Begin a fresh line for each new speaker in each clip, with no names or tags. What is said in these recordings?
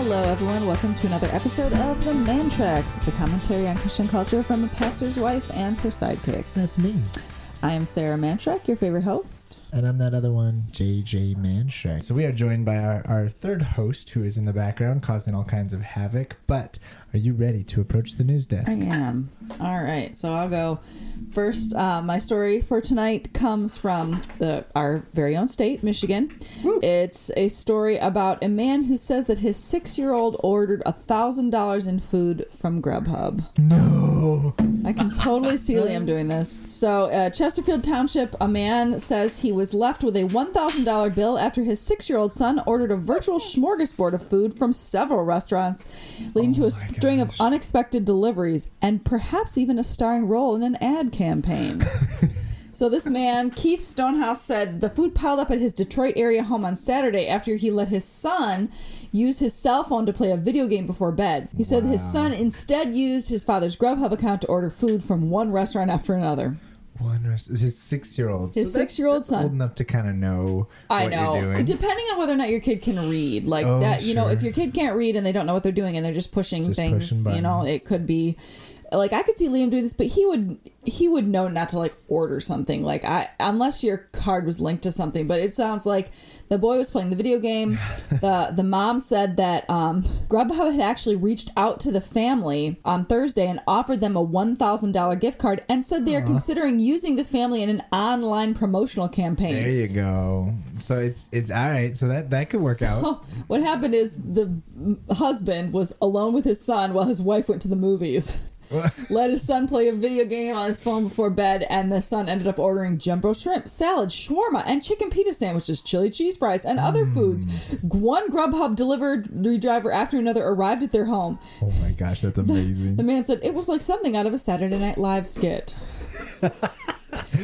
Hello, everyone. Welcome to another episode of The Man Tracks. It's a commentary on Christian culture from a pastor's wife and her sidekick.
That's me.
I am Sarah Mantrack, your favorite host.
And I'm that other one, JJ Mantrack. So we are joined by our third host, who is in the background causing all kinds of havoc. But are you ready to approach the news desk?
I am. All right, so I'll go first. My story for tonight comes from our very own state, Michigan. Woo. It's a story about a man who says that his 6-year-old ordered $1,000 in food from Grubhub.
No.
I can totally see Liam doing this. So, Chesterfield Township, a man says he was left with a $1,000 bill after his 6-year-old son ordered a virtual smorgasbord of food from several restaurants, leading to a string of unexpected deliveries and perhaps even a starring role in an ad campaign. So this man, Keith Stonehouse, said the food piled up at his Detroit area home on Saturday after he let his son use his cell phone to play a video game before bed. He said his son instead used his father's Grubhub account to order food from one restaurant after another.
His 6-year-old.
His 6-year-old son.
Old enough to kind of know what you're doing.
Depending on whether or not your kid can read. Like that, you know, if your kid can't read and they don't know what they're doing and they're just pushing things, you know, it could be... Like, I could see Liam doing this, but he would know not to, like, order something. Like, unless your card was linked to something. But it sounds like the boy was playing the video game. The mom said that Grubhub had actually reached out to the family on Thursday and offered them a $1,000 gift card and said they are considering using the family in an online promotional campaign.
There you go. So it's all right. So that could work out.
What happened is the husband was alone with his son while his wife went to the movies. Let his son play a video game on his phone before bed, and the son ended up ordering jumbo shrimp, salad, shawarma, and chicken pita sandwiches, chili cheese fries, and other foods. One Grubhub delivery driver after another arrived at their home.
Oh my gosh, that's amazing.
The man said it was like something out of a Saturday Night Live skit.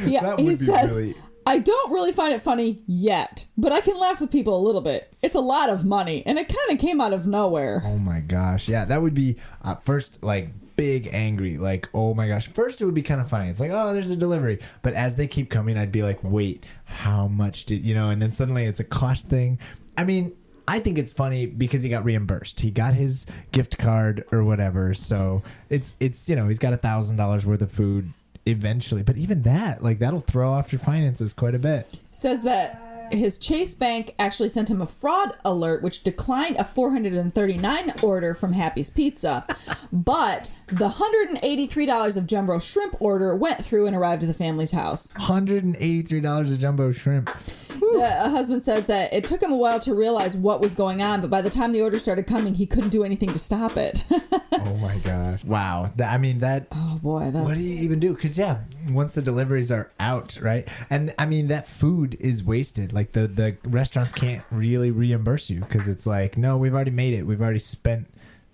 Yeah, he says, really...
I don't really find it funny yet, but I can laugh with people a little bit. It's a lot of money, and it kind of came out of nowhere.
Oh my gosh, yeah, that would be first, like, big angry, like, oh my gosh. First it would be kind of funny, it's like, oh, there's a delivery, but as they keep coming, I'd be like, wait, how much did you know? And then suddenly it's a cost thing. I mean, I think it's funny because he got reimbursed, he got his gift card or whatever, so it's you know, he's got $1,000 worth of food eventually, but even that, like, that'll throw off your finances quite a bit.
Says that his Chase Bank actually sent him a fraud alert, which declined a $439 order from Happy's Pizza. But the $183 of jumbo shrimp order went through and arrived at the family's house.
$183 of jumbo shrimp.
The husband says that it took him a while to realize what was going on, but by the time the order started coming, he couldn't do anything to stop it.
Oh my gosh. Wow. I mean, that...
Oh boy.
What do you even do? Because, yeah, once the deliveries are out, right? And, I mean, that food is wasted. Like, the restaurants can't really reimburse you because it's like, no, we've already made it. We've already spent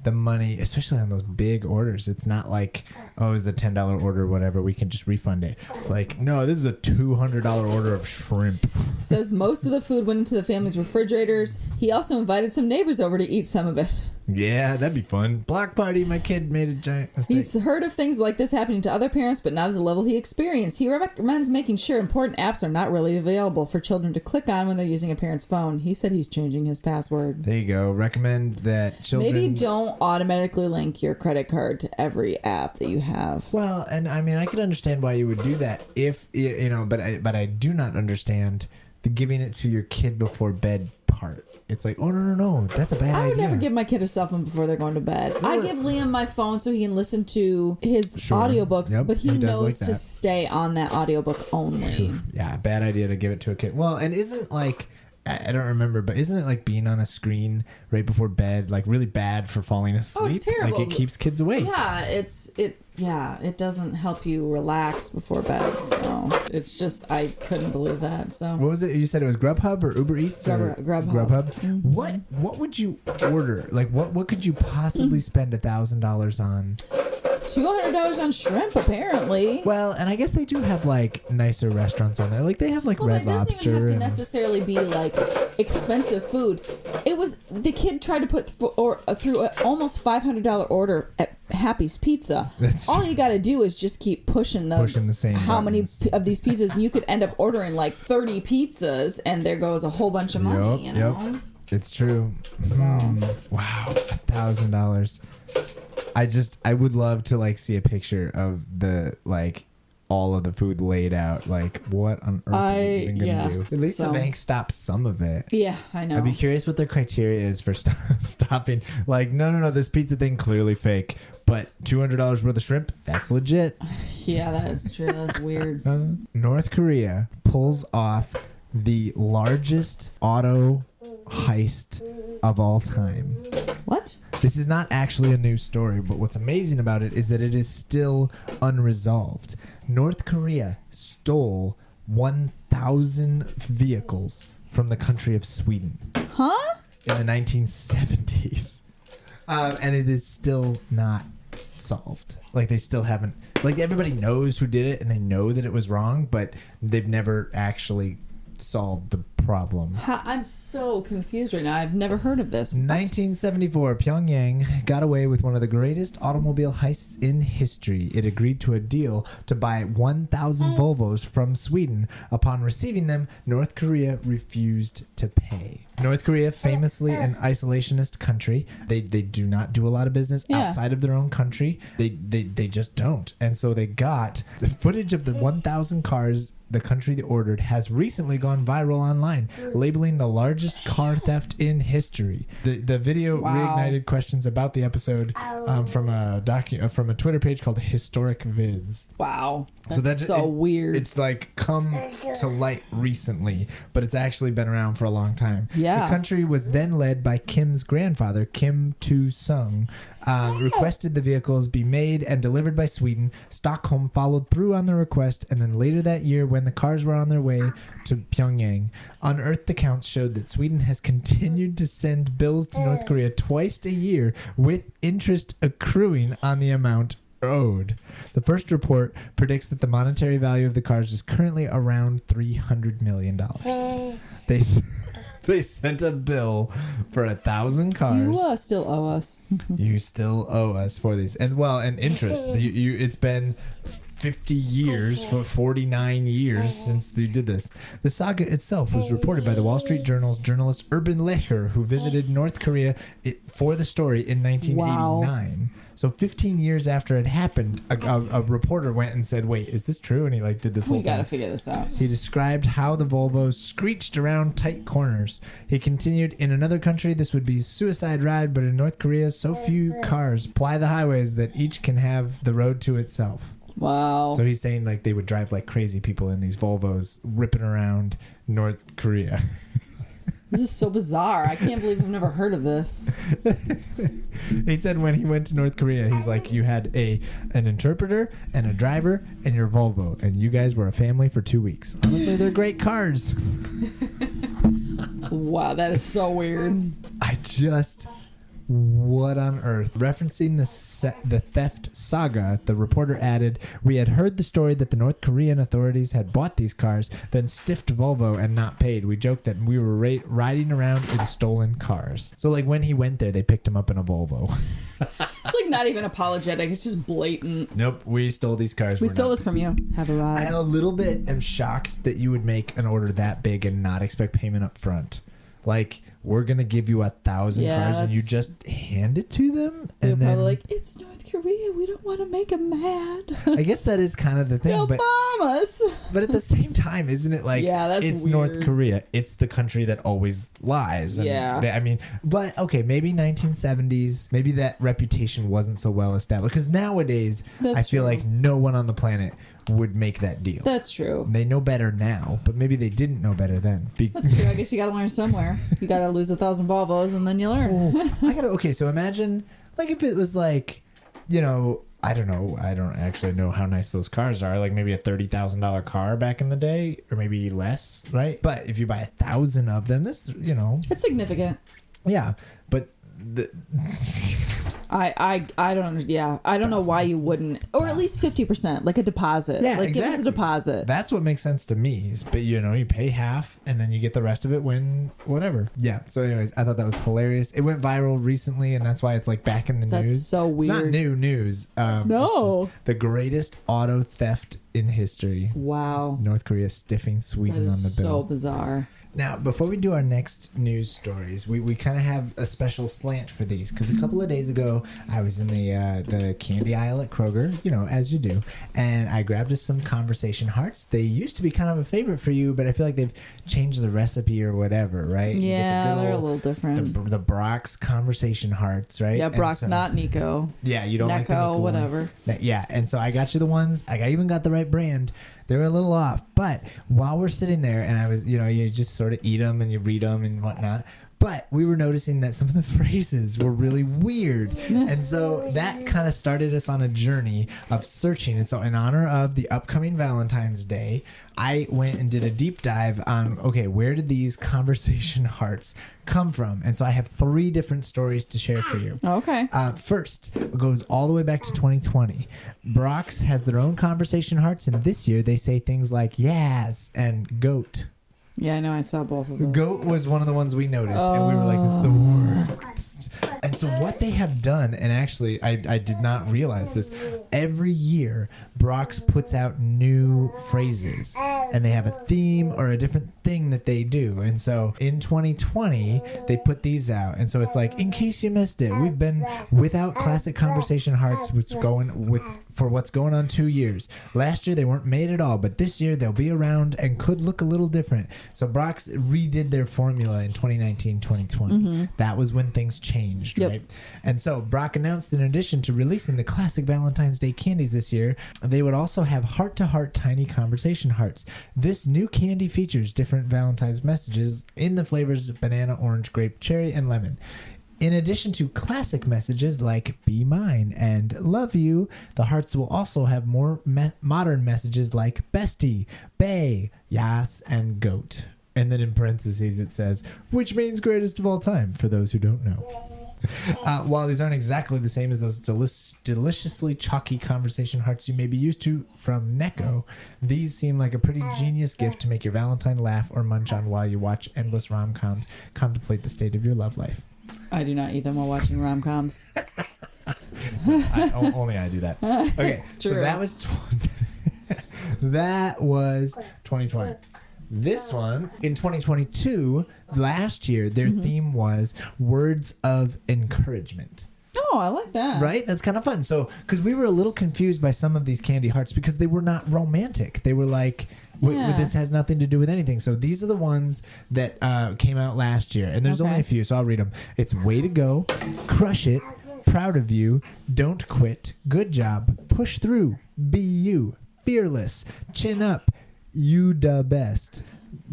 the money, especially on those big orders. It's not like, oh, it's a $10 order or whatever, we can just refund it. It's like, no, this is a $200 order of shrimp.
Says most of the food went into the family's refrigerators. He also invited some neighbors over to eat some of it.
Yeah, that'd be fun. Block party, my kid made a giant mistake.
He's heard of things like this happening to other parents, but not at the level he experienced. He recommends making sure important apps are not really available for children to click on when they're using a parent's phone. He said he's changing his password.
There you go. Recommend that children...
Maybe don't automatically link your credit card to every app that you have.
Well, and I mean, I could understand why you would do that if, you know, but I do not understand the giving it to your kid before bed part. It's like, oh, no, that's a bad idea.
I would never give my kid a cell phone before they're going to bed. I give Liam my phone so he can listen to his audiobooks, but he knows to stay on that audiobook only.
Yeah, bad idea to give it to a kid. Well, and isn't like... I don't remember, but isn't it like being on a screen right before bed, like really bad for falling asleep?
Oh, it's terrible.
Like it keeps kids awake.
Yeah, it doesn't help you relax before bed. So it's just, I couldn't believe that. So
what was it? You said it was Grubhub or Uber Eats or Grubhub? Mm-hmm. What would you order? Like what could you possibly spend $1,000 on?
$200 on shrimp, apparently.
Well, and I guess they do have like nicer restaurants on there. Like they have like Red Lobster.
It doesn't even have to necessarily be like expensive food. It was the kid tried to put through an almost $500 order at Happy's Pizza. All you got to do is just keep pushing the same. How buttons. Many of these pizzas? And you could end up ordering like 30 pizzas, and there goes a whole bunch of money. You know. Yep.
It's true.
So.
Wow, $1,000. I would love to like see a picture of the like all of the food laid out. Like, what on earth are you even gonna do? At least the bank stops some of it.
Yeah, I know.
I'd be curious what their criteria is for stopping. Like, no, this pizza thing clearly fake, but $200 worth of shrimp, that's legit.
Yeah, that's true. That's weird.
North Korea pulls off the largest auto heist of all time.
What?
This is not actually a news story, but what's amazing about it is that it is still unresolved. North Korea stole 1,000 vehicles from the country of Sweden.
Huh?
In the 1970s. And it is still not solved. Like, they still haven't... Like, everybody knows who did it, and they know that it was wrong, but they've never actually solved the problem.
I'm so confused right now. I've never heard of this.
1974, Pyongyang got away with one of the greatest automobile heists in history. It agreed to a deal to buy 1,000 Volvos from Sweden. Upon receiving them, North Korea refused to pay. North Korea, famously an isolationist country, they do not do a lot of business outside of their own country. They just don't. And so they got the footage of the 1,000 cars the country they ordered has recently gone viral online, labeling the largest car theft in history. The video reignited questions about the episode from a Twitter page called Historic Vids.
Wow. That's weird.
It's like come to light recently, but it's actually been around for a long time.
Yeah.
The country was then led by Kim's grandfather, Kim Tu-sung, requested the vehicles be made and delivered by Sweden. Stockholm followed through on the request, and then later that year, when the cars were on their way to Pyongyang, unearthed accounts showed that Sweden has continued to send bills to North Korea twice a year, with interest accruing on the amount owed. The first report predicts that the monetary value of the cars is currently around $300 million. They sent a bill for 1,000 cars.
You still owe us.
You still owe us for these, and interest. It's been 50 years, for 49 years since they did this. The saga itself was reported by the Wall Street Journal's journalist Urban Lecher, who visited North Korea for the story in 1989. Wow. So 15 years after it happened, a reporter went and said, "Wait, is this true?" And he did this whole thing. We gotta
figure this out.
He described how the Volvos screeched around tight corners. He continued, "In another country, this would be suicide ride, but in North Korea, so few cars ply the highways that each can have the road to itself."
Wow.
So he's saying they would drive like crazy people in these Volvos ripping around North Korea.
This is so bizarre. I can't believe I've never heard of this.
He said when he went to North Korea, he's like, you had an interpreter and a driver and your Volvo, and you guys were a family for 2 weeks. Honestly, they're great cars.
Wow, that is so weird.
What on earth? Referencing the theft saga, the reporter added, "We had heard the story that the North Korean authorities had bought these cars, then stiffed Volvo and not paid. We joked that we were riding around in stolen cars." So when he went there, they picked him up in a Volvo.
It's not even apologetic. It's just blatant.
Nope, we stole these cars.
We stole this from you. Have a ride.
I a little bit am shocked that you would make an order that big and not expect payment up front. We're going to give you 1,000 cars and you just hand it to them?
And they're probably it's North Korea. We don't want to make them mad.
I guess that is kind of the thing.
They'll bomb us.
But at the same time, isn't it
that's
it's
weird.
North Korea. It's the country that always lies. And but okay, maybe 1970s, maybe that reputation wasn't so well established. Because nowadays, I feel like no one on the planet would make that deal.
That's true.
They know better now, but maybe they didn't know better then.
That's true. I guess you gotta learn somewhere. You gotta lose 1,000 Volvos and then you learn.
Okay, so imagine if it was I don't know. I don't actually know how nice those cars are. Maybe a $30,000 car back in the day, or maybe less, right? But if you buy 1,000 of them, this,
it's significant.
Yeah, but
I don't I don't know why you wouldn't, or at least 50%, like a deposit.
Yeah,
exactly. Give us a deposit.
That's what makes sense to me. But you pay half and then you get the rest of it when whatever. Yeah. So anyways, I thought that was hilarious. It went viral recently, and that's why it's back in the news.
That's so weird.
It's not new news.
No.
It's just the greatest auto theft in history.
Wow.
North Korea stiffing Sweden on the bill.
So bizarre.
Now, before we do our next news stories, we kind of have a special slant for these because a couple of days ago I was in the candy aisle at Kroger, as you do, and I grabbed us some conversation hearts. They used to be kind of a favorite for you, but I feel like they've changed the recipe or whatever, right?
Yeah, they're a little different.
The Brachs conversation hearts, right?
Yeah, Brachs, not Nico.
Yeah, you don't like the Nico
whatever.
One. Yeah, and so I got you the ones. I even got the right brand. They were a little off, but while we're sitting there, and I was, you just sort of eat them and you read them and whatnot. But we were noticing that some of the phrases were really weird. And so that kind of started us on a journey of searching. And so in honor of the upcoming Valentine's Day, I went and did a deep dive on, okay, where did these conversation hearts come from? And so I have 3 different stories to share for you.
Okay.
First, it goes all the way back to 2020. Brachs has their own conversation hearts, and this year they say things like yes and goat.
Yeah, I know. I saw both of them.
Goat was one of the ones we noticed, and we were like, this is the worst. And so what they have done, and actually I did not realize this, every year Brachs puts out new phrases, and they have a theme or a different thing that they do. And so in 2020, they put these out. And so it's like, in case you missed it, we've been without classic conversation hearts for what's going on 2 years. Last year they weren't made at all, but this year they'll be around and could look a little different. So Brachs redid their formula in 2019, 2020. Mm-hmm. That was when things changed, right? And so Brach announced, in addition to releasing the classic Valentine's Day candies this year, they would also have heart-to-heart tiny conversation hearts. This new candy features different Valentine's messages in the flavors of banana, orange, grape, cherry, and lemon. In addition to classic messages like be mine and love you, the hearts will also have more modern messages like bestie, bae, yas, and goat. And then in parentheses it says, which means greatest of all time, for those who don't know. While these aren't exactly the same as those deliciously chalky conversation hearts you may be used to from Necco, these seem like a pretty genius gift to make your Valentine laugh or munch on while you watch endless rom-coms, contemplate the state of your love life.
I do not eat them while watching rom-coms.
Only I do that. Okay, so that was 2020. This one, in 2022, last year, their theme was words of encouragement.
Oh, I like that.
Right? That's kind of fun. So, because we were a little confused by some of these candy hearts because they were not romantic. They were like, this has nothing to do with anything. So these are the ones that came out last year. And there's only a few, so I'll read them. It's way to go, crush it, proud of you, don't quit, good job, push through, be you, fearless, chin up, you the best,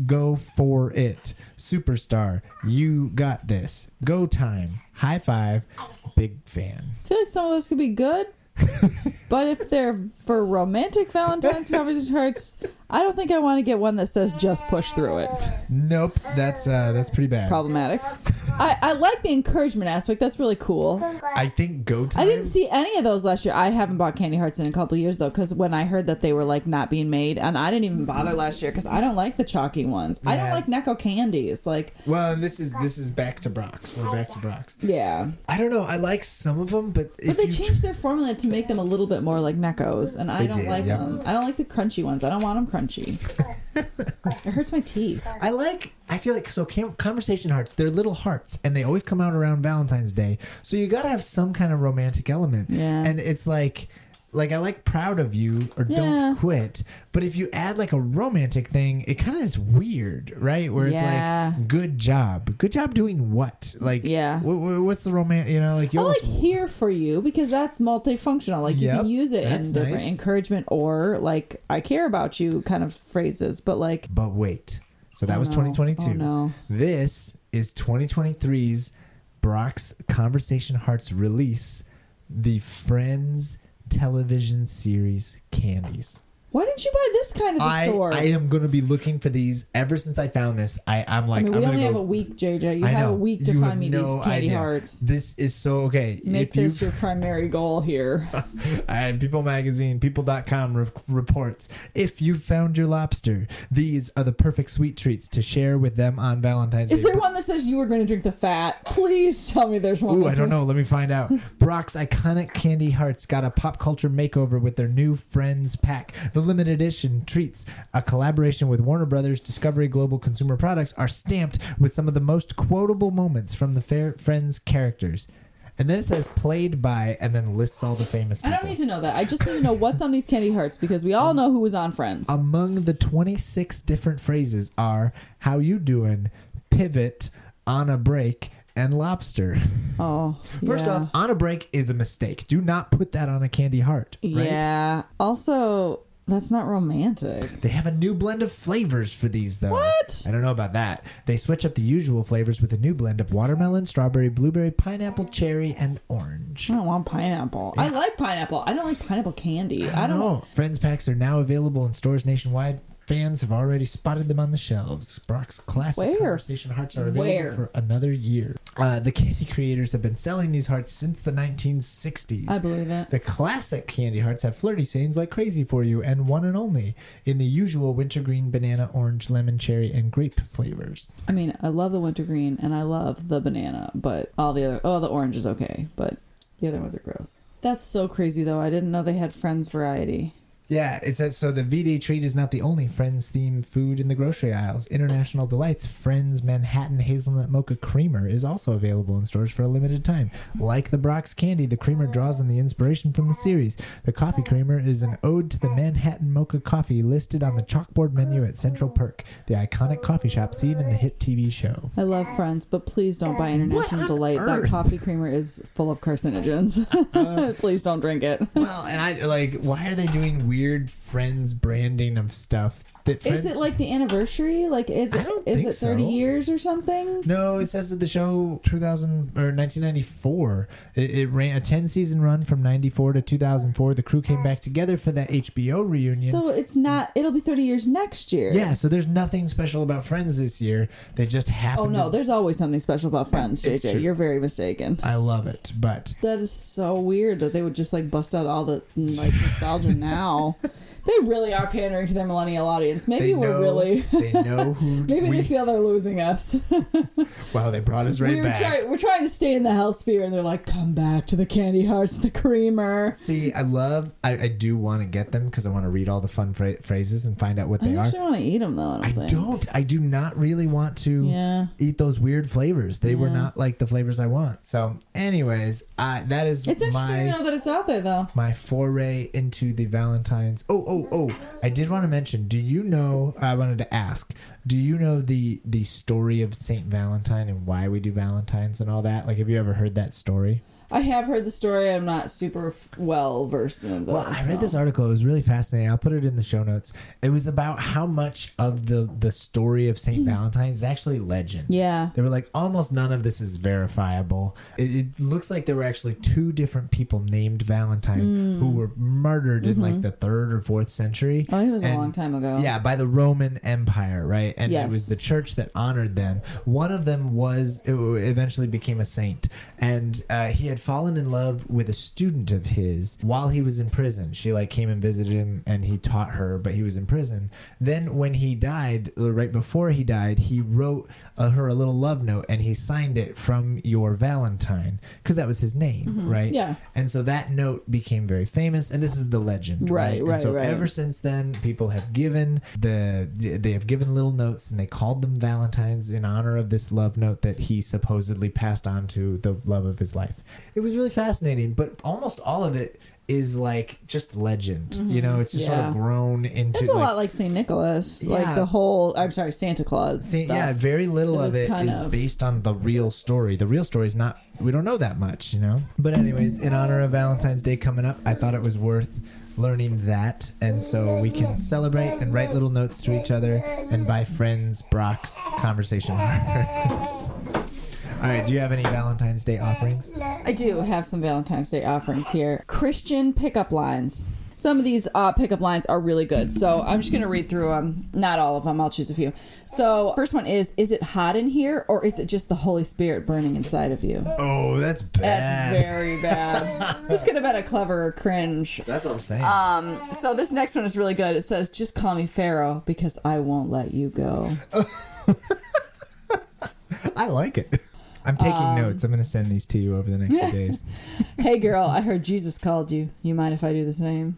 go for it, superstar, you got this, go time, high five, big fan.
I feel like some of those could be good, but if they're for romantic Valentine's conversation hearts, I don't think I want to get one that says just push through it.
Nope, that's pretty bad.
Problematic. I like the encouragement aspect. That's really cool.
I think go time.
I didn't see any of those last year. I haven't bought candy hearts in a couple of years though, because when I heard that they were like not being made, and I didn't even bother last year because I don't like the chalky ones. Yeah. I don't like Necco candies. Like,
well, and this is back to Brachs. We're back to Brachs.
Yeah.
I don't know. I like some of them, but
they changed their formula to make them a little bit more like Neccos, and I don't like them. I don't like the crunchy ones. I don't want them crunchy. It hurts my teeth.
I feel like, so conversation hearts, they're little hearts, and they always come out around Valentine's Day, so you gotta have some kind of romantic element.
Yeah.
And it's like I like proud of you or don't quit, but if you add like a romantic thing, it kind of is weird, right? Where it's like good job doing what? Like, what's the romance? Like, you
I like here for you, because that's multifunctional. Like, you can use it in different encouragement or like I care about you kind of phrases, but
wait. So that was 2022.
Oh, no.
This is 2023's Brachs Conversation Hearts release, the Friends television series candies.
Why didn't you buy this kind of a store?
I am going to be looking for these ever since I found this. I'm like,
we only have a week, JJ. You have a week to find me these candy hearts.
This is so okay.
Make this your primary goal here.
People Magazine, people.com reports, if you found your lobster, these are the perfect sweet treats to share with them on Valentine's Day.
Is there one that says you were going to drink the fat? Please tell me there's one.
Ooh, I don't know. Let me find out. Brach's iconic candy hearts got a pop culture makeover with their new Friends pack. The limited edition treats, a collaboration with Warner Brothers Discovery Global Consumer Products, are stamped with some of the most quotable moments from the Friends characters. And then it says played by, and then lists all the famous people.
I don't need to know that. I just need to know what's on these candy hearts because we all know who was on Friends.
Among the 26 different phrases are how you doing, pivot, on a break, and lobster.
Oh,
First off, on a break is a mistake. Do not put that on a candy heart. Right?
Yeah. Also, that's not romantic.
They have a new blend of flavors for these, though.
What?
I don't know about that. They switch up the usual flavors with a new blend of watermelon, strawberry, blueberry, pineapple, cherry, and orange.
I don't want pineapple. I like pineapple. I don't like pineapple candy. I don't
know. Friends packs are now available in stores nationwide. Fans have already spotted them on the shelves. Brachs classic conversation hearts are available for another year. The candy creators have been selling these hearts since the 1960s.
I believe it.
The classic candy hearts have flirty sayings like crazy for you and one and only in the usual wintergreen, banana, orange, lemon, cherry, and grape flavors.
I mean, I love the wintergreen and I love the banana, but all the other, the orange is okay, but the other ones are gross. That's so crazy though. I didn't know they had Friends variety.
Yeah, it says, so the V-Day treat is not the only Friends-themed food in the grocery aisles. International Delights Friends Manhattan Hazelnut Mocha Creamer is also available in stores for a limited time. Like the Brachs candy, the creamer draws on the inspiration from the series. The coffee creamer is an ode to the Manhattan Mocha coffee listed on the chalkboard menu at Central Perk, the iconic coffee shop seen in the hit TV show.
I love Friends, but please don't buy International Delight. That coffee creamer is full of carcinogens. Please don't drink it.
Well, and I like, why are they doing weird Friends branding of stuff?
Is it like the anniversary? Like, is it 30 years or something?
No, it says that the show 1994. It ran a 10-season run from 94 to 2004. The crew came back together for that HBO reunion.
So it's not. It'll be 30 years next year.
Yeah. So there's nothing special about Friends this year. They just happen.
Oh no, there's always something special about Friends, JJ. You're very mistaken.
I love it, but
that is so weird that they would just like bust out all the like nostalgia now. They really are pandering to their millennial audience. Maybe we're really...
They know who...
Maybe they feel they're losing us.
Wow, they brought us right back.
We're trying to stay in the health sphere, and they're like, come back to the candy hearts, the creamer.
See, I do want to get them because I want to read all the fun phrases and find out what they are.
I actually want to eat them, though,
I do not really want to eat those weird flavors. They were not like the flavors I want. So, anyways, that is
It's interesting to know that it's out there, though.
My foray into the Valentine's... Oh, I did want to mention, I wanted to ask, do you know the story of Saint Valentine and why we do Valentines and all that? Like, have you ever heard that story?
I have heard the story. I'm not super well versed in it.
Well, I read this article. It was really fascinating. I'll put it in the show notes. It was about how much of the story of St. Valentine is actually legend.
Yeah.
They were like, almost none of this is verifiable. It looks like there were actually two different people named Valentine who were murdered in like the 3rd or 4th century.
Oh, it was a long time ago.
Yeah, by the Roman Empire, right? And it was the church that honored them. One of them eventually became a saint. And he had fallen in love with a student of his while he was in prison. She came and visited him and he taught her, but he was in prison. Then when he died, right before he died, he wrote her a little love note and he signed it from your Valentine because that was his name, right?
Yeah.
And so that note became very famous, and this is the legend, right? So ever since then, people have given little notes and they called them Valentines in honor of this love note that he supposedly passed on to the love of his life. It was really fascinating, but almost all of it is just legend. It's just sort of grown into...
It's a lot like St. Nicholas. Like the whole... I'm sorry, Santa Claus.
Very little of it is based on the real story. The real story is not... We don't know that much, But anyways, in honor of Valentine's Day coming up, I thought it was worth learning that, and so we can celebrate and write little notes to each other and buy Friends Brachs conversation hearts. All right, do you have any Valentine's Day offerings?
I do have some Valentine's Day offerings here. Christian pickup lines. Some of these pickup lines are really good, so I'm just going to read through them. Not all of them. I'll choose a few. So first one is it hot in here, or is it just the Holy Spirit burning inside of you?
Oh, that's bad.
That's very bad. This could have been a clever cringe.
That's what I'm saying.
So this next one is really good. It says, just call me Pharaoh because I won't let you go.
I like it. I'm taking notes. I'm going to send these to you over the next few days.
Hey, girl, I heard Jesus called you. You mind if I do the same?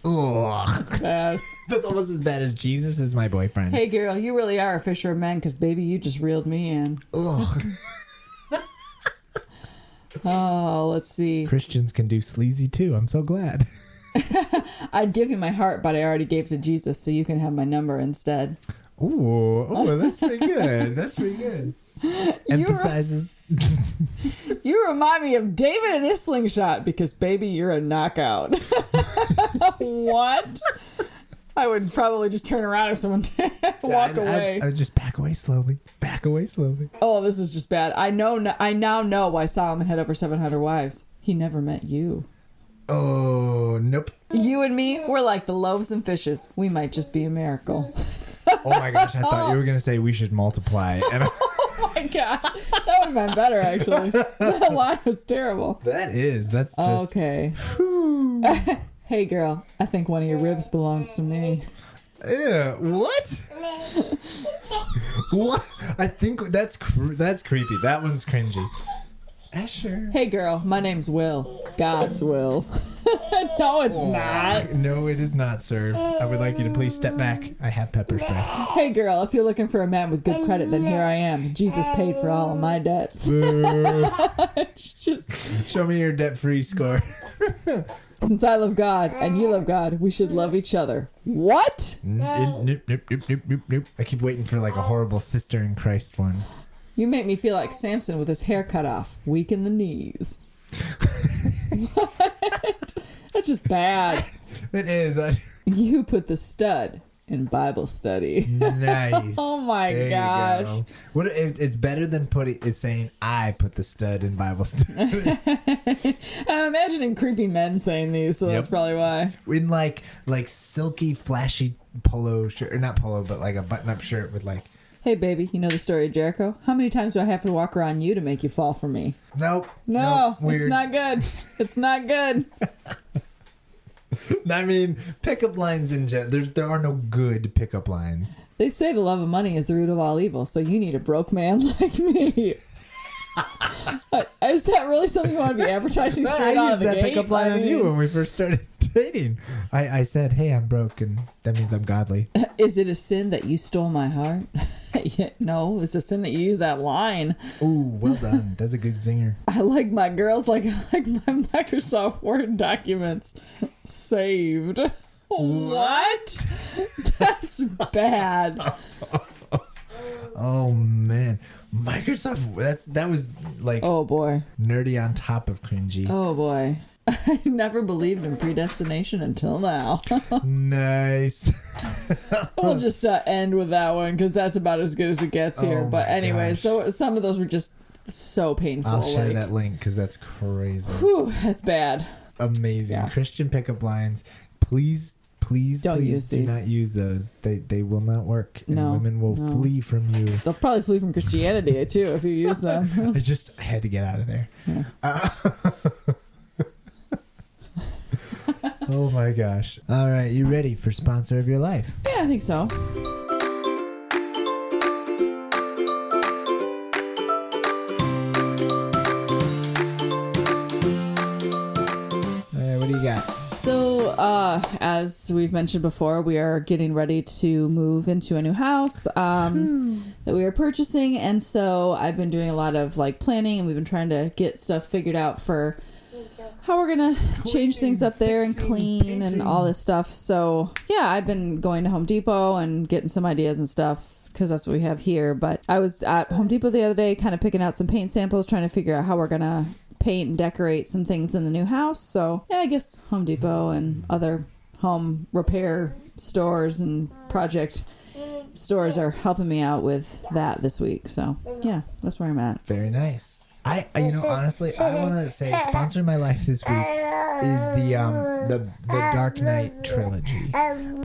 Ugh.
Bad.
That's almost as bad as Jesus is my boyfriend.
Hey, girl, you really are a fisher of men because, baby, you just reeled me in.
Ugh.
Oh, let's see.
Christians can do sleazy too. I'm so glad.
I'd give you my heart, but I already gave it to Jesus, so you can have my number instead.
Ooh, that's pretty good. That's pretty good. Emphasizes.
You remind me of David in his slingshot because, baby, you're a knockout. What? I would probably just turn around if someone walked away.
I'd just back away slowly. Back away slowly.
Oh, this is just bad. I now know why Solomon had over 700 wives. He never met you.
Oh, nope.
You and me, we're like the loaves and fishes. We might just be a miracle.
Oh my gosh, I thought you were going to say we should multiply. And
Oh my gosh. That would have been better, actually. That line was terrible.
that's just...
Okay. Hey, girl, I think one of your ribs belongs to me.
Ew, what? What? I think that's creepy. That one's cringy. Sure.
Hey, girl, my name's Will. God's Will. No, it's not.
No, it is not, sir. I would like you to please step back. I have pepper spray.
Hey, girl, if you're looking for a man with good credit, then here I am. Jesus paid for all of my debts. It's just...
Show me your debt-free score.
Since I love God and you love God, we should love each other. What?
Nope. I keep waiting for like a horrible sister in Christ one.
You make me feel like Samson with his hair cut off, weak in the knees. What? That's just bad.
It is.
You put the stud in Bible study.
Nice.
Oh my
There
gosh.
you go. What? It's better than it's saying I put the stud in Bible study.
I'm imagining creepy men saying these, so that's probably why.
In like silky, flashy polo shirt, or not polo, but like a button-up shirt with like.
Hey, baby, you know the story of Jericho? How many times do I have to walk around you to make you fall for me?
Nope.
No,
weird.
it's not good. It's not good.
I mean, pickup lines in general. There are no good pickup lines.
They say the love of money is the root of all evil, so you need a broke man like me. Is that really something you want to be advertising straight out of the gate?
I used that pickup line on you when we first started dating. I said, hey, I'm broke, and that means I'm godly.
Is it a sin that you stole my heart? No, it's a sin that you use that line.
Ooh, well done. That's a good zinger.
I like my girls like I like my Microsoft Word documents saved. What? That's bad.
Oh man, Microsoft. That was like
Oh boy,
nerdy on top of cringy.
oh boy. I never believed in predestination until now.
Nice.
We'll just end with that one because that's about as good as it gets here.
Oh
But
my
anyway,
gosh.
so some of those were just so painful.
I'll share
like,
that link because that's crazy.
Whew, that's bad.
Amazing.
Yeah.
Christian pickup lines. Please
Don't use
do
these.
not use those. They will not work. And
No,
women will
no.
flee from you.
They'll probably flee from Christianity too if you use them.
I had to get out of there.
Yeah.
Oh my gosh. All right, you ready for sponsor of your life?
Yeah, I think so.
All right, what do you got?
So, as we've mentioned before, we are getting ready to move into a new house that we are purchasing, and so I've been doing a lot of like planning, and we've been trying to get stuff figured out for how we're gonna change things up there and
fixing,
clean and
painting.
all this stuff. So, yeah, I've been going to Home Depot and getting some ideas and stuff because that's what we have here. But I was at Home Depot the other day, kind of picking out some paint samples, trying to figure out how we're gonna paint and decorate some things in the new house. So yeah, I guess Home Depot and other home repair stores and project stores are helping me out with that this week. So yeah, that's where I'm at.
Very nice. Honestly, I want to say sponsoring my life this week is the Dark Knight trilogy.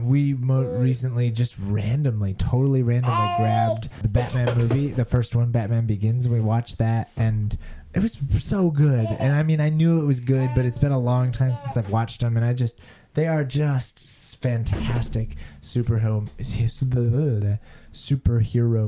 We recently just totally randomly grabbed the Batman movie, the first one, Batman Begins. We watched that and it was so good. And I mean, I knew it was good, but it's been a long time since I've watched them, and They are just fantastic superhero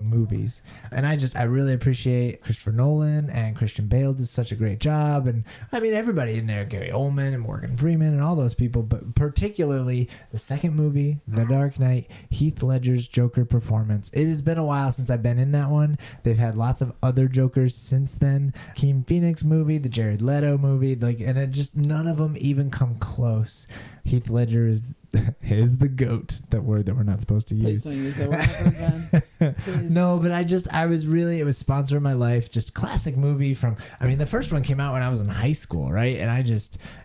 movies. And I really appreciate Christopher Nolan, and Christian Bale does such a great job. And I mean, everybody in there, Gary Oldman and Morgan Freeman and all those people, but particularly the second movie, The Dark Knight, Heath Ledger's Joker performance. It has been a while since I've been in that one. They've had lots of other Jokers since then. Joaquin Phoenix movie, the Jared Leto movie, and it just, none of them even come close. Heath Ledger is the GOAT, that word that we're not supposed to use.
Please don't use that word ever again.
No, but it was Sponsor of My Life, just classic movie the first one came out when I was in high school, right? And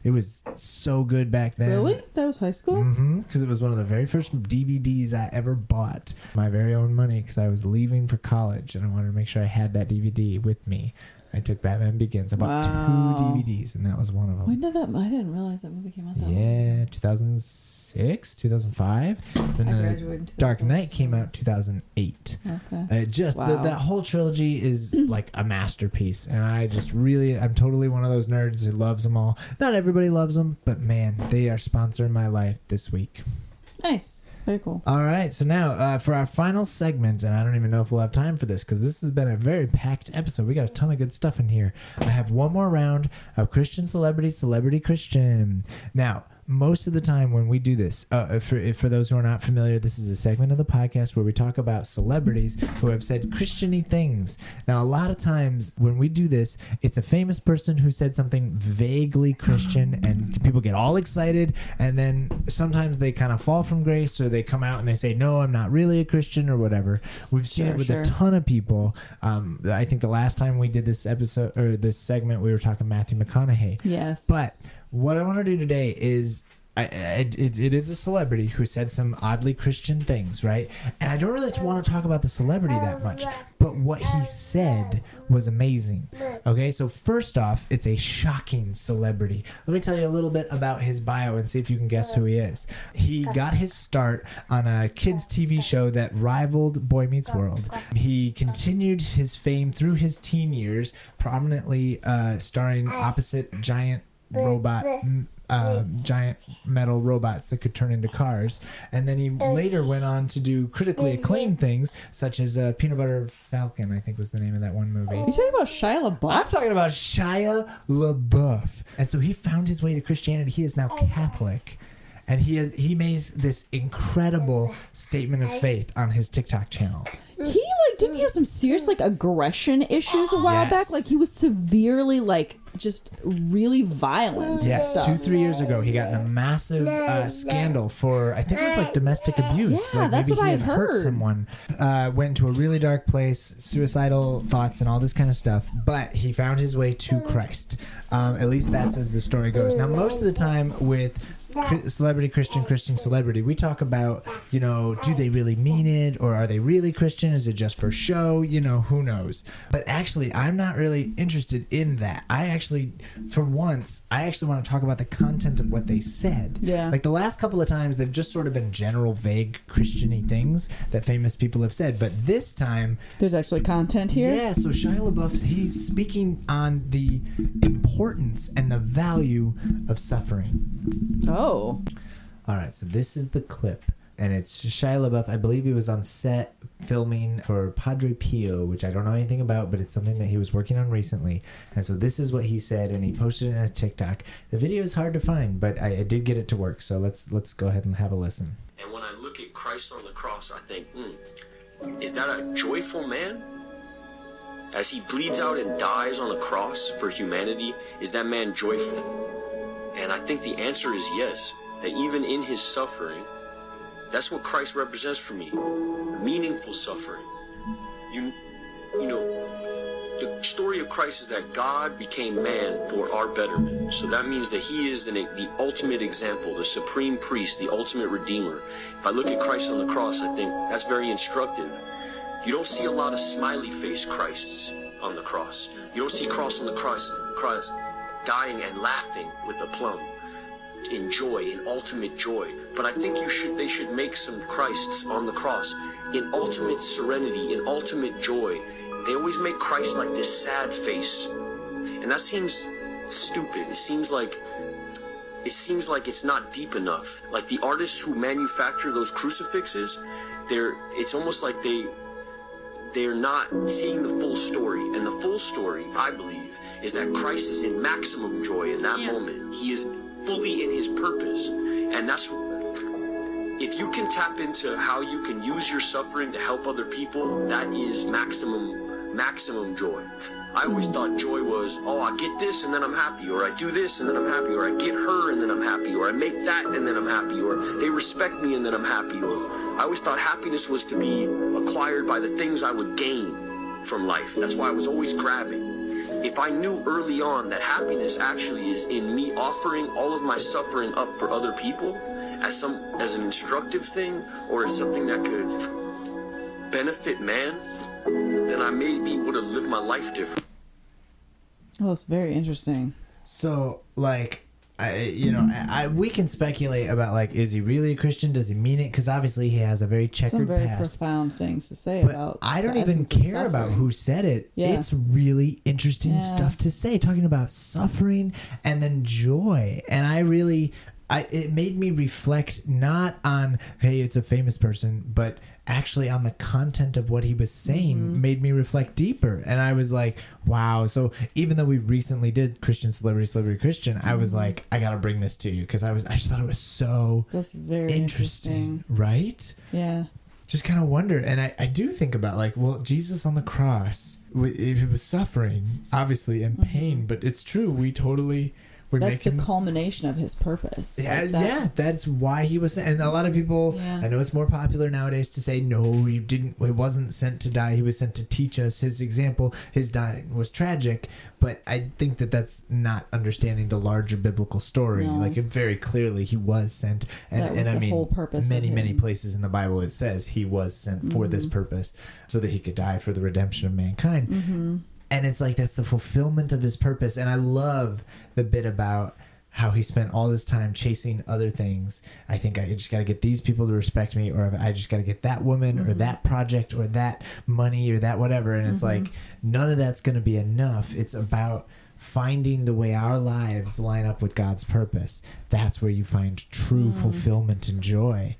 it was so good back then.
Really? That was high school?
Mm-hmm, because it was one of the very first DVDs I ever bought. My very own money, because I was leaving for college and I wanted to make sure I had that DVD with me. I took Batman Begins. I bought 2 DVDs, and that was one of them.
When did that? I didn't realize that movie came out that long.
Yeah, 2006, 2005. Then the Dark Knight came out 2008.
Okay.
That whole trilogy is like a masterpiece, and I'm totally one of those nerds who loves them all. Not everybody loves them, but man, they are sponsoring my life this week.
Nice. Very cool.
All right, so now for our final segment, and I don't even know if we'll have time for this because this has been a very packed episode. We got a ton of good stuff in here. I have one more round of Christian Celebrity Christian. Now, most of the time when we do this, for those who are not familiar, this is a segment of the podcast where we talk about celebrities who have said Christian-y things. Now, a lot of times when we do this, it's a famous person who said something vaguely Christian, and people get all excited, and then sometimes they kind of fall from grace, or they come out and they say, no, I'm not really a Christian, or whatever. We've seen it with a ton of people. I think the last time we did this episode, or this segment, we were talking Matthew McConaughey.
Yes.
But what I want to do today is it is a celebrity who said some oddly Christian things, right? And I don't really want to talk about the celebrity that much, but what he said was amazing. Okay, so first off, it's a shocking celebrity. Let me tell you a little bit about his bio and see if you can guess who he is. He got his start on a kids' TV show that rivaled Boy Meets World. He continued his fame through his teen years, prominently starring opposite giant metal robots that could turn into cars. And then he later went on to do critically acclaimed things such as Peanut Butter Falcon, I think was the name of that one movie.
Are you talking about Shia LaBeouf?
I'm talking about Shia LaBeouf. And so he found his way to Christianity. He is now Catholic. And he made this incredible statement of faith on his TikTok channel.
He didn't he have some serious aggression issues a while back? He was severely just really violent.
Yes, 2-3 years ago, he got in a massive scandal for, I think it was domestic abuse.
Yeah, that's
maybe
what
he
I
had
heard.
hurt someone. Went to a really dark place, suicidal thoughts and all this kind of stuff. But he found his way to Christ. At least that's as the story goes. Now, most of the time with celebrity Christian celebrity, we talk about, do they really mean it, or are they really Christian? Is it just for show? Who knows? But actually, I'm not really interested in that. For once, I actually want to talk about the content of what they said.
Yeah.
The last couple of times, they've just sort of been general, vague Christian-y things that famous people have said. But this time,
there's actually content here.
Yeah, so Shia LaBeouf, he's speaking on the importance and the value of suffering.
Oh.
All right, so this is the clip. And it's Shia LaBeouf. I believe he was on set filming for Padre Pio, which I don't know anything about, but it's something that he was working on recently. And so this is what he said, and he posted it on TikTok. The video is hard to find, but I did get it to work. So let's go ahead and have a listen.
And when I look at Christ on the cross, I think, is that a joyful man? As he bleeds out and dies on the cross for humanity, is that man joyful? And I think the answer is yes, that even in his suffering, that's what Christ represents for me. Meaningful suffering. You know, the story of Christ is that God became man for our betterment. So that means that he is the ultimate example, the supreme priest, the ultimate redeemer. If I look at Christ on the cross, I think that's very instructive. You don't see a lot of smiley face Christs on the cross. You don't see Christ on the cross dying and laughing with aplomb. In joy, in ultimate joy. But I think they should make some Christs on the cross in ultimate serenity, in ultimate joy. They always make Christ like this sad face. And that seems stupid. It seems like it seems like it's not deep enough. Like the artists who manufacture those crucifixes, it's almost like they're not seeing the full story. And the full story, I believe, is that Christ is in maximum joy in that moment. He is fully in his purpose. And that's, if you can tap into how you can use your suffering to help other people, that is maximum joy. I always thought joy was, oh, I get this and then I'm happy, or I do this and then I'm happy, or I get her and then I'm happy, or I make that and then I'm happy, or they respect me and then I'm happy. Or I always thought happiness was to be acquired by the things I would gain from life. That's why I was always grabbing. If I knew early on that happiness actually is in me offering all of my suffering up for other people as an instructive thing, or as something that could benefit man, then I maybe would have lived my life different.
Oh, that's very interesting.
So, like, we can speculate about, like, is he really a Christian? Does he mean it? Because obviously he has a very checkered
Some very
past.
profound things to say
But
about.
I don't even care about who said it.
Yeah.
It's really interesting stuff to say, talking about suffering and then joy. And it made me reflect not on, hey, it's a famous person, but actually on the content of what he was saying made me reflect deeper. And I was like, wow. So even though we recently did Christian Celebrity Christian, I was like, I got to bring this to you because I just thought it was so
That's very interesting.
Right?
Yeah.
Just kind of wonder. And I do think about, like, well, Jesus on the cross, it was suffering, obviously, and pain, but it's true. That's
the culmination of his purpose.
Yeah, that's why he was sent. And a lot of people, I know it's more popular nowadays to say, no, he wasn't sent to die. He was sent to teach us. His example, his dying was tragic. But I think that that's not understanding the larger biblical story. No. Like, very clearly he was sent. And I mean, whole purpose many places in the Bible it says he was sent for this purpose so that he could die for the redemption of mankind. Mm-hmm. And it's like, that's the fulfillment of his purpose. And I love the bit about how he spent all this time chasing other things. I think I just got to get these people to respect me, or I just got to get that woman or that project or that money or that whatever. And it's like, none of that's going to be enough. It's about finding the way our lives line up with God's purpose. That's where you find true fulfillment and joy.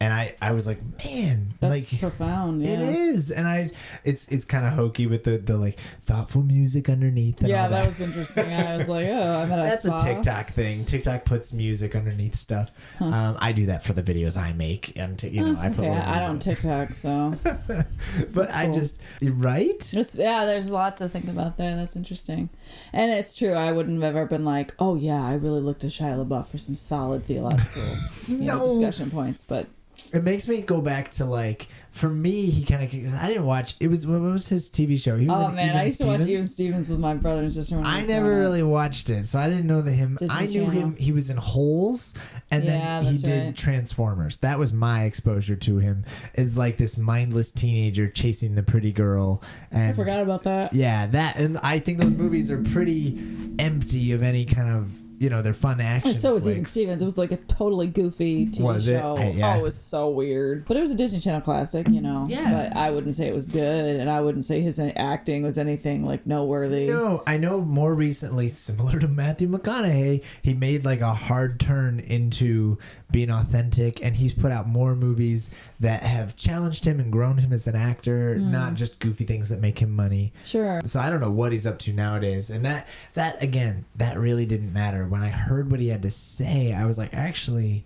And I was like, man,
that's
like
profound. Yeah.
It is, and it's kind of hokey with the like thoughtful music underneath. And all that
was interesting. I was like, oh, I'm at
that's a TikTok thing. TikTok puts music underneath stuff. I do that for the videos I make, and I put. Okay,
I don't TikTok, so.
But I just right.
There's a lot to think about there. That's interesting, and it's true. I wouldn't have ever been like, oh yeah, I really looked to Shia LaBeouf for some solid theological discussion points, but.
It makes me go back to, like, for me, he kind of, I didn't watch, what was his TV show? He was
I used to watch Even Stevens with my brother and sister.
I never really watched it, so I didn't know I knew him, he was in Holes, and then he did Transformers. That was my exposure to him, is like this mindless teenager chasing the pretty girl. And
I forgot about that.
Yeah, and I think those movies are pretty empty of any kind of, they're fun action.
And so was Even Stevens. It was like a totally goofy TV show. It was so weird. But it was a Disney Channel classic, Yeah. But I wouldn't say it was good, and I wouldn't say his acting was anything like noteworthy.
No, I know more recently, similar to Matthew McConaughey, he made like a hard turn into being authentic, and he's put out more movies that have challenged him and grown him as an actor, not just goofy things that make him money.
Sure.
So I don't know what he's up to nowadays, and that again, that really didn't matter. When I heard what he had to say, I was like, actually,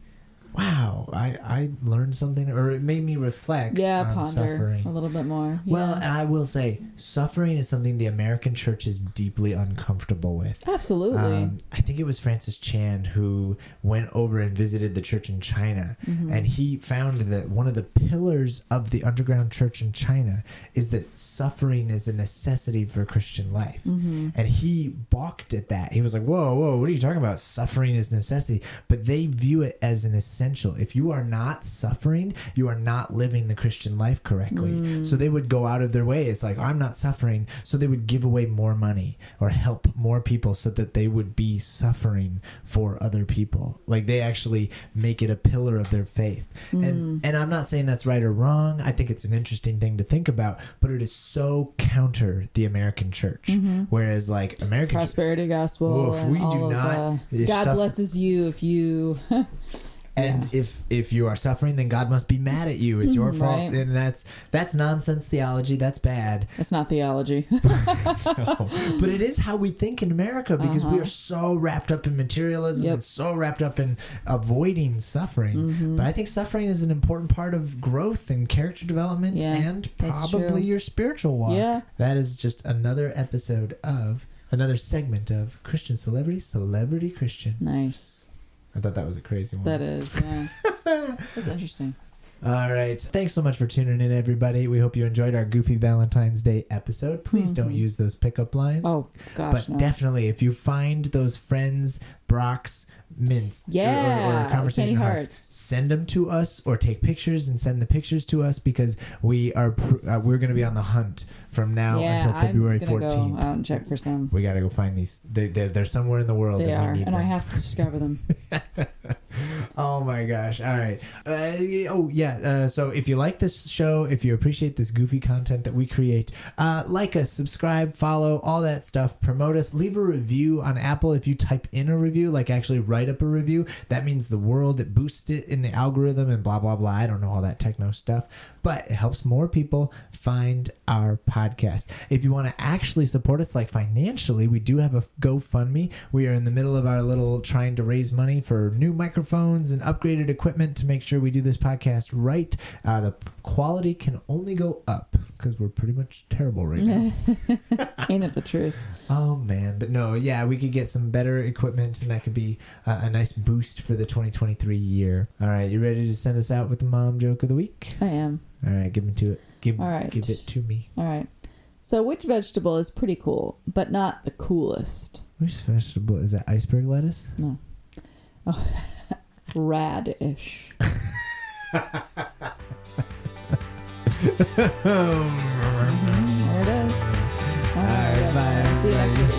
wow, I learned something, or it made me reflect on
ponder
suffering
a little bit more. Yeah.
Well, and I will say, suffering is something the American church is deeply uncomfortable with.
Absolutely.
I think it was Francis Chan who went over and visited the church in China, and he found that one of the pillars of the underground church in China is that suffering is a necessity for Christian life. And he balked at that. He was like, whoa, what are you talking about? Suffering is necessity. But they view it as an essential essential. If you are not suffering, you are not living the Christian life correctly. So they would go out of their way. It's like, I'm not suffering. So they would give away more money or help more people so that they would be suffering for other people. Like they actually make it a pillar of their faith. And I'm not saying that's right or wrong. I think it's an interesting thing to think about, but it is so counter the American church. Whereas like American
prosperity gospel.
we do not.
God blesses you if you.
And if you are suffering, then God must be mad at you. It's your fault.
Right.
And that's nonsense theology. That's bad.
It's not theology.
No. But it is how we think in America because we are so wrapped up in materialism and so wrapped up in avoiding suffering. But I think suffering is an important part of growth and character development and probably your spiritual walk. Yeah. That is just another segment of Christian Celebrity Christian.
Nice.
I thought that was a crazy one.
That is, yeah. That's interesting.
All right. Thanks so much for tuning in, everybody. We hope you enjoyed our Goofy Valentine's Day episode. Please don't use those pickup lines.
Oh, gosh,
But definitely, if you find those friends, Brachs, mints, or conversation hearts, send them to us or take pictures and send the pictures to us because we're going to be on the hunt from now until February 14th.
Go out and check for some.
We got to go find these. They're somewhere in the world.
They
and
are,
we need
and
them.
I have to discover them.
Oh my gosh. All right. So if you like this show, if you appreciate this goofy content that we create, like us, subscribe, follow, all that stuff, promote us, leave a review on Apple. If you type in a review, like actually write up a review, that means the world, it boosts it in the algorithm and blah, blah, blah. I don't know all that techno stuff, but it helps more people find our podcast. If you want to actually support us, like financially, we do have a GoFundMe. We are in the middle of our little trying to raise money for new microphones and upgraded equipment to make sure we do this podcast right. The quality can only go up because we're pretty much terrible right now.
Ain't it the truth?
Oh man, but no, yeah, we could get some better equipment and that could be a nice boost for the 2023 year. All right, you ready to send us out with the mom joke of the week?
I am.
All right, give it to it. Give it to me.
All right. So which vegetable is pretty cool, but not the coolest?
Which vegetable? Is that iceberg lettuce?
No. Oh, radish. There it is. All right, bye. See you next week.